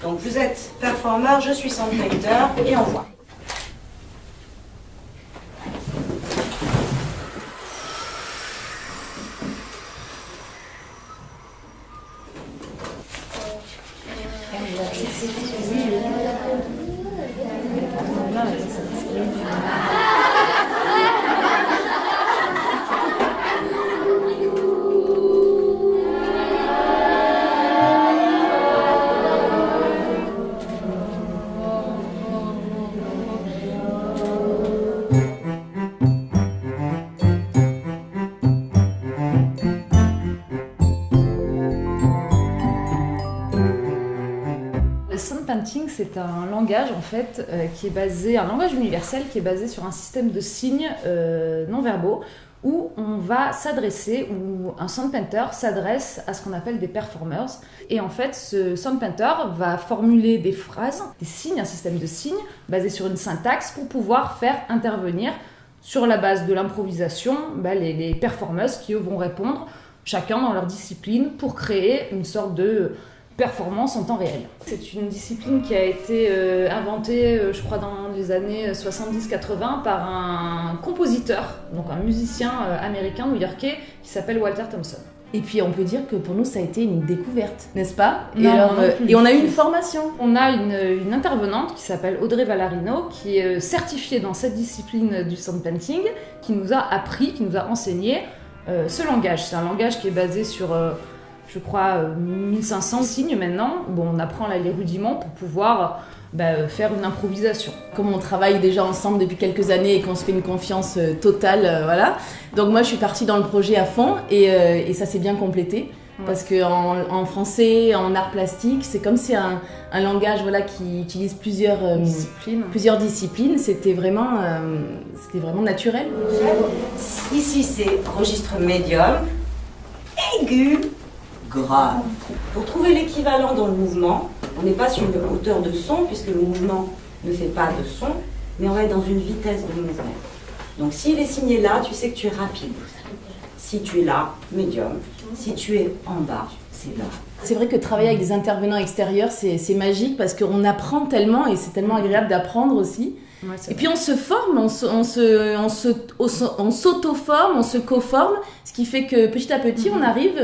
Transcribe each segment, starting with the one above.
Donc vous êtes performeur, je suis sound painter et on voit. Le sound painting, c'est un langage en fait qui est basé, un langage universel qui est basé sur un système de signes non verbaux où on va s'adresser, où un sound painter s'adresse à ce qu'on appelle des performers. Et en fait, ce sound painter va formuler des phrases, des signes, un système de signes basé sur une syntaxe pour pouvoir faire intervenir sur la base de l'improvisation les performers qui eux vont répondre chacun dans leur discipline pour créer une sorte de performance en temps réel. C'est une discipline qui a été inventée, je crois, dans les années 70-80 par un compositeur, donc un musicien américain, new-yorkais, qui s'appelle Walter Thompson. Et puis on peut dire que pour nous ça a été une découverte, n'est-ce pas? Non, et on a eu une formation. On a une intervenante qui s'appelle Audrey Vallarino, qui est certifiée dans cette discipline du sound painting, qui nous a appris, qui nous a enseigné ce langage. C'est un langage qui est basé sur je crois 1500 signes maintenant. Bon, on apprend là les rudiments pour pouvoir faire une improvisation. Comme on travaille déjà ensemble depuis quelques années et qu'on se fait une confiance totale, voilà. Donc moi je suis partie dans le projet à fond et ça s'est bien complété. Ouais. Parce qu'en français, en art plastique, c'est comme c'est un langage qui utilise plusieurs disciplines. C'était vraiment naturel. Ici c'est registre médium, aigu, grave. Pour trouver l'équivalent dans le mouvement, on n'est pas sur une hauteur de son puisque le mouvement ne fait pas de son, mais on va être dans une vitesse de mouvement. Donc s'il est signé là, tu sais que tu es rapide. Si tu es là, médium. Si tu es en bas, c'est là. C'est vrai que travailler avec des intervenants extérieurs, c'est magique parce qu'on apprend tellement et c'est tellement agréable d'apprendre aussi. Ouais, et puis on se forme, on s'auto-forme, on se co-forme, ce qui fait que petit à petit, on arrive,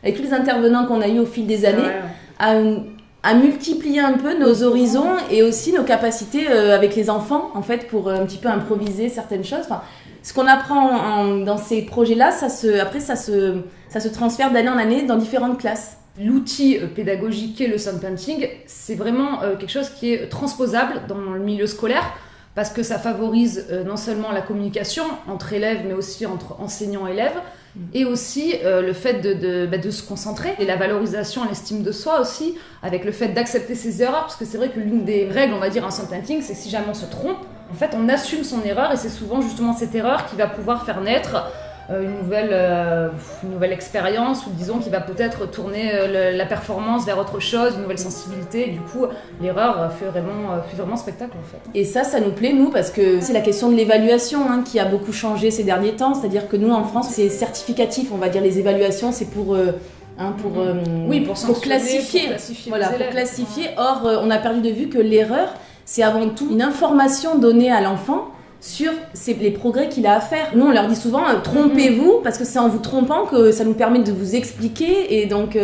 avec tous les intervenants qu'on a eu au fil des années, à multiplier un peu nos horizons et aussi nos capacités avec les enfants, en fait, pour un petit peu improviser certaines choses. Enfin, ce qu'on apprend dans ces projets-là, ça se transfère d'année en année dans différentes classes. L'outil pédagogique qu'est le sound painting, c'est vraiment quelque chose qui est transposable dans le milieu scolaire parce que ça favorise non seulement la communication entre élèves, mais aussi entre enseignants et élèves, et aussi le fait de se concentrer, et la valorisation et l'estime de soi aussi, avec le fait d'accepter ses erreurs, parce que c'est vrai que l'une des règles, on va dire, en sound painting, c'est que si jamais on se trompe, en fait, on assume son erreur, et c'est souvent justement cette erreur qui va pouvoir faire naître une nouvelle expérience, ou disons qui va peut-être tourner la performance vers autre chose, une nouvelle sensibilité, et du coup l'erreur fait vraiment spectacle en fait. Et ça nous plaît nous parce que c'est la question de l'évaluation qui a beaucoup changé ces derniers temps, c'est-à-dire que nous en France c'est certificatif, on va dire les évaluations c'est pour classifier. Pour classifier. Or on a perdu de vue que l'erreur c'est avant tout une information donnée à l'enfant sur les progrès qu'il a à faire. Nous, on leur dit souvent trompez-vous, parce que c'est en vous trompant que ça nous permet de vous expliquer, et donc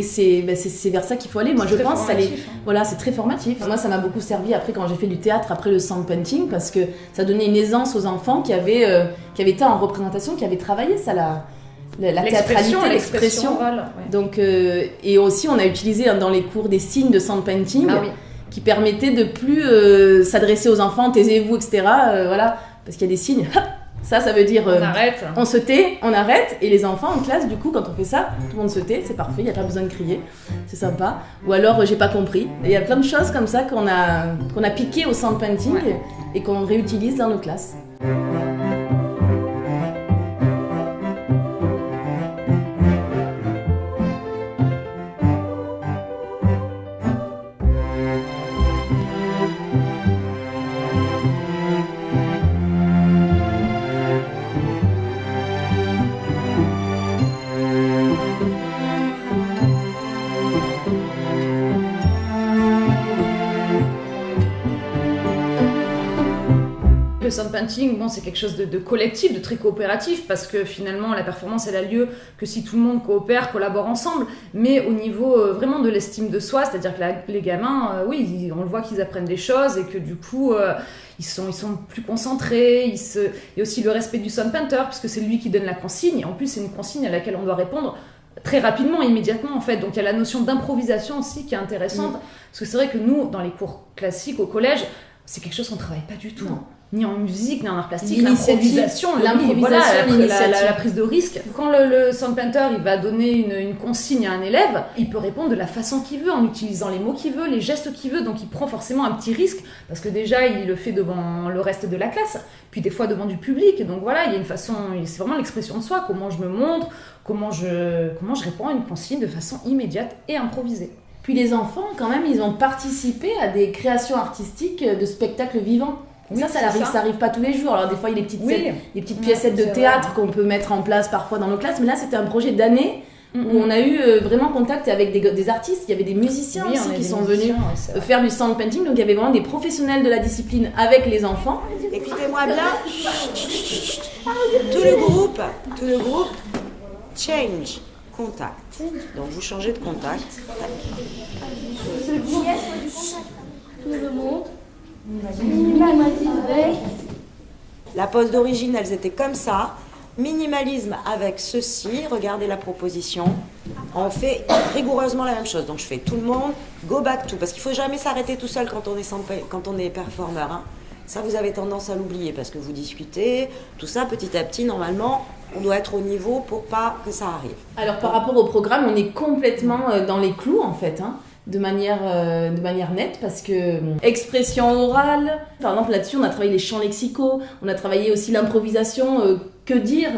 c'est vers ça qu'il faut aller. Moi, je pense c'est très formatif. Moi, ça m'a beaucoup servi après quand j'ai fait du théâtre, après le sound painting, parce que ça donnait une aisance aux enfants qui avaient été en représentation, qui avaient travaillé ça, la théâtralité, l'expression. Orale, ouais. Donc, et aussi, on a utilisé dans les cours des signes de sound painting. Ah oui. Qui permettait de plus s'adresser aux enfants, taisez-vous, etc. Parce qu'il y a des signes. Ça veut dire on arrête. On se tait, on arrête. Et les enfants en classe, du coup, quand on fait ça, tout le monde se tait, c'est parfait, il n'y a pas besoin de crier, c'est sympa. Ou alors, j'ai pas compris. Et il y a plein de choses comme ça qu'on a piquées au sound painting et qu'on réutilise dans nos classes. sound painting, bon, c'est quelque chose de collectif, de très coopératif, parce que finalement, la performance, elle a lieu que si tout le monde coopère, collabore ensemble. Mais au niveau vraiment de l'estime de soi, c'est-à-dire que les gamins, oui, on le voit qu'ils apprennent des choses et que du coup, ils sont plus concentrés. Il y a aussi le respect du sound painter, puisque c'est lui qui donne la consigne. Et en plus, c'est une consigne à laquelle on doit répondre très rapidement, immédiatement en fait. Donc il y a la notion d'improvisation aussi qui est intéressante, parce que c'est vrai que nous, dans les cours classiques au collège, c'est quelque chose qu'on ne travaille pas du tout. Ni en musique, ni en art plastique, l'improvisation, la prise de risque. Quand le sound painter il va donner une consigne à un élève, il peut répondre de la façon qu'il veut, en utilisant les mots qu'il veut, les gestes qu'il veut, donc il prend forcément un petit risque, parce que déjà il le fait devant le reste de la classe, puis des fois devant du public, donc voilà, il y a une façon, c'est vraiment l'expression de soi, comment je me montre, comment je réponds à une consigne de façon immédiate et improvisée. Puis les enfants, quand même, ils ont participé à des créations artistiques de spectacles vivants. Oui, ça arrive pas tous les jours. Alors des fois, il y a des petites piècettes de théâtre qu'on peut mettre en place parfois dans nos classes. Mais là, c'était un projet d'année où on a eu vraiment contact avec des artistes. Il y avait des musiciens aussi qui sont venus faire du sound painting. Donc il y avait vraiment des professionnels de la discipline avec les enfants. Écoutez-moi bien. Tout le groupe, change, contact. Donc vous changez de contact. Tout le monde. Minimalisme avec. La pose d'origine, elles étaient comme ça. Minimalisme avec ceci. Regardez la proposition. On fait rigoureusement la même chose. Donc je fais tout le monde, go back to. Parce qu'il ne faut jamais s'arrêter tout seul quand on est performeur. Hein. Ça, vous avez tendance à l'oublier parce que vous discutez. Tout ça, petit à petit, normalement, on doit être au niveau pour pas que ça arrive. Alors par rapport au programme, on est complètement dans les clous en fait. Hein. De manière nette, parce que expression orale, par exemple là-dessus on a travaillé les champs lexicaux, on a travaillé aussi l'improvisation, que dire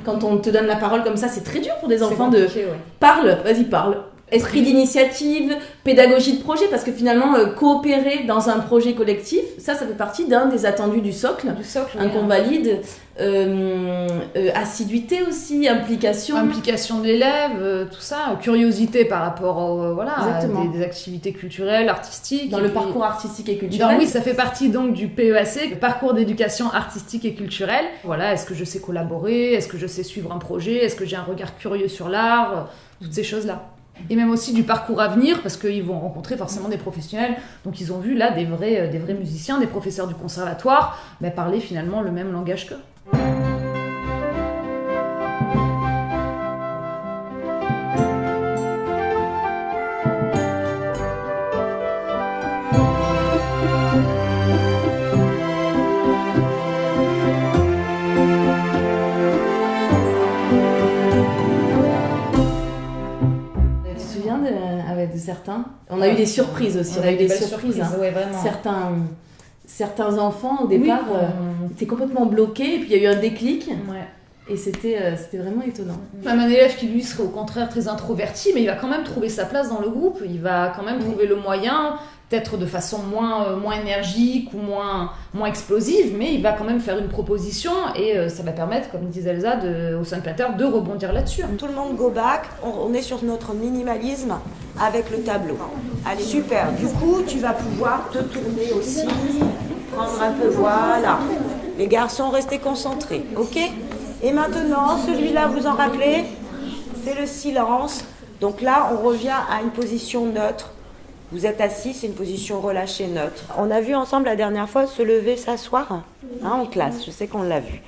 quand on te donne la parole comme ça, c'est très dur pour des enfants de parle, vas-y parle. Esprit d'initiative, pédagogie de projet, parce que finalement coopérer dans un projet collectif, ça fait partie d'un des attendus du socle un convalide. Assiduité aussi, implication de l'élève, tout ça, curiosité par rapport à des activités culturelles, artistiques. Dans le parcours artistique et culturel. Oui, ça fait partie donc du PEAC, le parcours d'éducation artistique et culturelle. Voilà, est-ce que je sais collaborer, est-ce que je sais suivre un projet, est-ce que j'ai un regard curieux sur l'art, toutes ces choses-là. Et même aussi du parcours à venir, parce qu'ils vont rencontrer forcément des professionnels. Donc ils ont vu là des vrais musiciens, des professeurs du conservatoire, parler finalement le même langage qu'eux. De certains. On a eu des surprises aussi. On a eu des surprises. Hein. Ouais, vraiment. Certains enfants, au départ, étaient complètement bloqués. Et puis, il y a eu un déclic. Ouais. Et c'était vraiment étonnant. Même un élève qui, lui, serait au contraire très introverti, mais il va quand même trouver sa place dans le groupe. Il va quand même trouver le moyen, peut-être de façon moins énergique ou moins explosive, mais il va quand même faire une proposition et ça va permettre, comme disait Elsa, au sound painter de rebondir là-dessus. Tout le monde go back, on est sur notre minimalisme avec le tableau. Allez, super. Du coup, tu vas pouvoir te tourner aussi, prendre un peu, voilà. Les garçons, restez concentrés, ok ? Et maintenant, celui-là, vous en rappelez ? C'est le silence. Donc là, on revient à une position neutre. Vous êtes assis, c'est une position relâchée, neutre. On a vu ensemble la dernière fois se lever, s'asseoir en classe. Je sais qu'on l'a vu.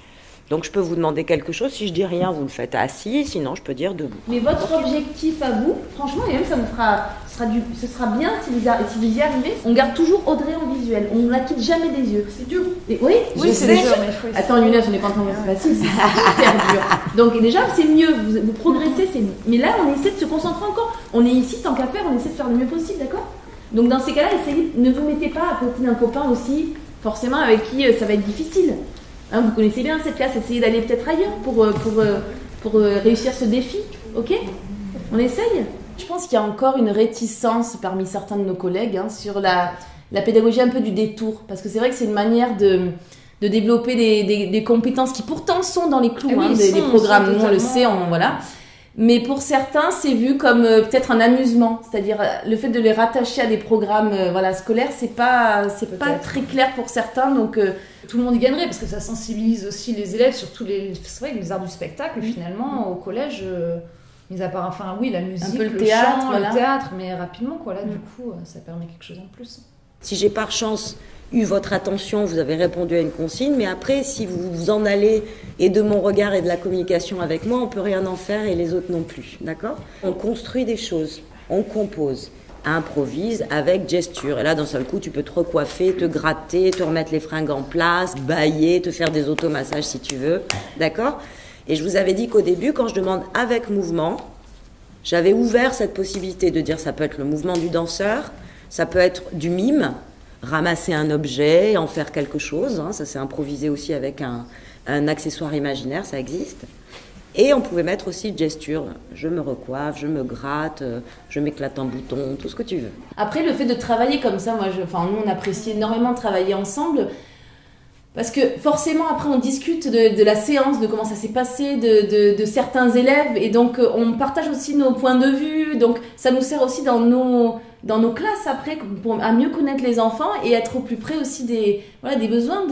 Donc je peux vous demander quelque chose. Si je dis rien, vous le faites assis. Sinon, je peux dire debout. Mais votre objectif à vous, franchement, et même ce sera bien si vous y arrivez. On garde toujours Audrey en visuel. On ne la quitte jamais des yeux. C'est dur. Et oui, c'est dur. Attends, Younes, on n'est pas en train de faire facile. C'est super dur. Donc déjà, c'est mieux. Vous progressez, c'est mieux. Mais là, on essaie de se concentrer encore. On est ici, tant qu'à faire, on essaie de faire le mieux possible, d'accord ? Donc dans ces cas-là, ne vous mettez pas à côté d'un copain aussi, forcément avec qui ça va être difficile. Hein, vous connaissez bien cette classe, essayez d'aller peut-être ailleurs pour réussir ce défi, ok ? On essaye ? Je pense qu'il y a encore une réticence parmi certains de nos collègues sur la pédagogie un peu du détour, parce que c'est vrai que c'est une manière de développer des compétences qui pourtant sont dans les clous des programmes, nous on le sait, voilà. Mais pour certains, c'est vu comme peut-être un amusement. C'est-à-dire le fait de les rattacher à des programmes scolaires, c'est pas très clair pour certains. Donc tout le monde y gagnerait parce que ça sensibilise aussi les élèves sur tous les... C'est vrai que les arts du spectacle, finalement, au collège, mis à part, la musique, un peu le théâtre, chant, le théâtre, mais rapidement, quoi. Là, du coup, ça permet quelque chose en plus. Si j'ai par chance eu votre attention, vous avez répondu à une consigne, mais après, si vous vous en allez et de mon regard et de la communication avec moi, on peut rien en faire et les autres non plus, d'accord? On construit des choses, on compose, improvise avec gesture. Et là, d'un seul coup, tu peux te recoiffer, te gratter, te remettre les fringues en place, bâiller, te faire des automassages si tu veux, d'accord? Et je vous avais dit qu'au début, quand je demande avec mouvement, j'avais ouvert cette possibilité de dire ça peut être le mouvement du danseur, ça peut être du mime, ramasser un objet, en faire quelque chose, ça s'est improvisé aussi avec un accessoire imaginaire, ça existe. Et on pouvait mettre aussi de gesture, je me recoiffe, je me gratte, je m'éclate un bouton, tout ce que tu veux. Après, le fait de travailler comme ça, nous on apprécie énormément de travailler ensemble, parce que forcément après on discute de la séance, de comment ça s'est passé, de certains élèves, et donc on partage aussi nos points de vue, donc ça nous sert aussi dans nos classes après à mieux connaître les enfants et être au plus près aussi des besoins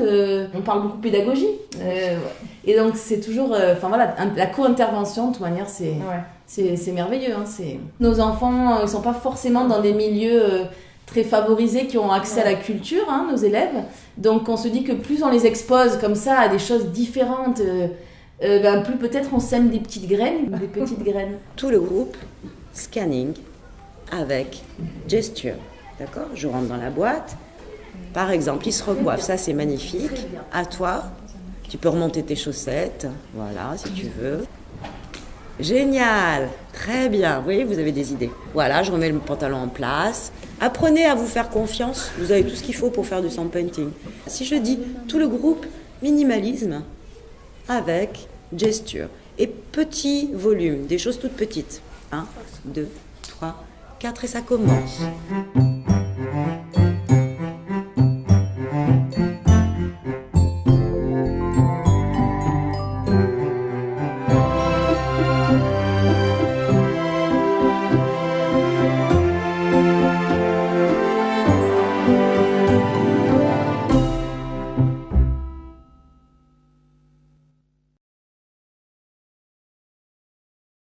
on parle beaucoup de pédagogie, et donc c'est toujours la co-intervention de toute manière c'est merveilleux, nos enfants ils sont pas forcément dans des milieux très favorisés qui ont accès à la culture, nos élèves, donc on se dit que plus on les expose comme ça à des choses différentes, plus peut-être on sème des petites graines. Tout le groupe scanning avec gesture, d'accord? Je rentre dans la boîte, par exemple, il se recoiffe, ça c'est magnifique. À toi, tu peux remonter tes chaussettes, voilà, si tu veux. Génial, très bien, vous voyez, vous avez des idées. Voilà, je remets le pantalon en place. Apprenez à vous faire confiance, vous avez tout ce qu'il faut pour faire du sound painting. Si je dis tout le groupe, minimalisme avec gesture et petit volume, des choses toutes petites. 1, 2, 3, 4 et ça commence.